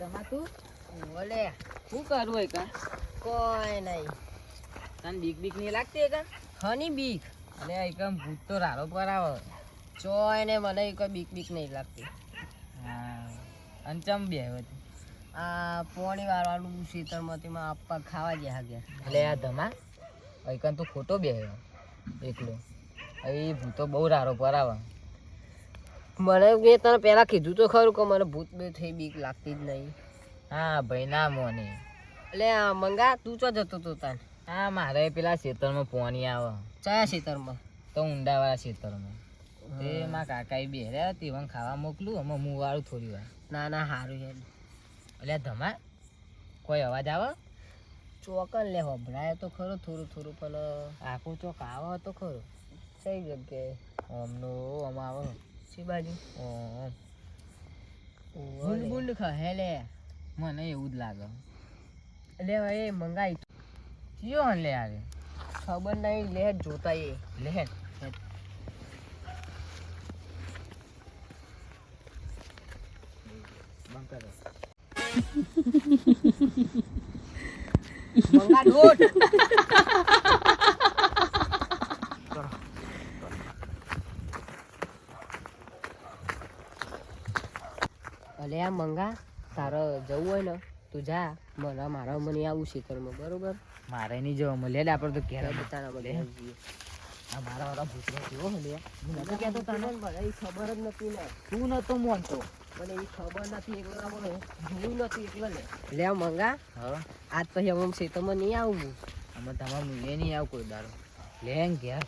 તમાતું બોલે શું કરવું હોય કા કોઈ નહીં. તને બીક બીક નહીં લાગતી કા હની બીક અલે એકમ ભૂત તો રારો પર આવે. ચોય ને મને કોઈ બીક બીક નહીં લાગતી. હા અંચમ બે હતી આ પોણી વાળવાનું ખેતરમાંથી માં આપવા ખાવા ગયા ગયા. એટલે આ ધમા એકન તું ખોટો બે એકલો એ ભૂતો બહુ રારો પર આવે. મને મેં તને પહેલા કીધું તો ખરું કે મને ભૂત બે થઈ બીક લાગતી જ નહીં. હા ભાઈ ના મોને એટલે આ મંગા તું ચો જતો તો તાન? હા મારે પેલા ખેતરમાં પોણી આવે. કયા ખેતરમાં? તો ઊંડાવાળા ખેતરમાં તે માં કાકા બે રહ્યા તેવાં ખાવા મોકલું અમે મું વાળું થોડી વાર. ના ના સારું છે. એટલે ધમા કોઈ અવાજ આવે? ચોકન લે હભરાય તો ખરો થોડું થોડું પણ આખું ચોક આવે તો ખરો. કઈ જગ્યાએ? ઓમનો ઓમ આવે શી બાજુ? ઓમ બુંડ બુંડ ખહે લે. મને એવું જ લાગે. એટલે એ મંગાઈ ચિયો લે આવે ખબર નહીં લે જોતા એ લે બંધ કરો. મંગા ડોટ. અલે આ મંગા તારે જવું હોય ને તું જા. મારા મને આવું શીખરમાં બરોબર. મારે નહીં જવા મળે આપણે તો ઘેર તારા લે. આ મારા વાળા ભૂતરો કેવો લે હું નતો કહેતો તને મને ખબર જ નથી ને. તું નતો મોનતો. મને એ ખબર નથી એકલા મને જોયું નથી એકલા લે. લે આ મંગા હા આજ પછી હવે ખેતરમાં નહીં આવું. અમે તમારું એ નહીં આવ કોઈ દાડો લે ઘેર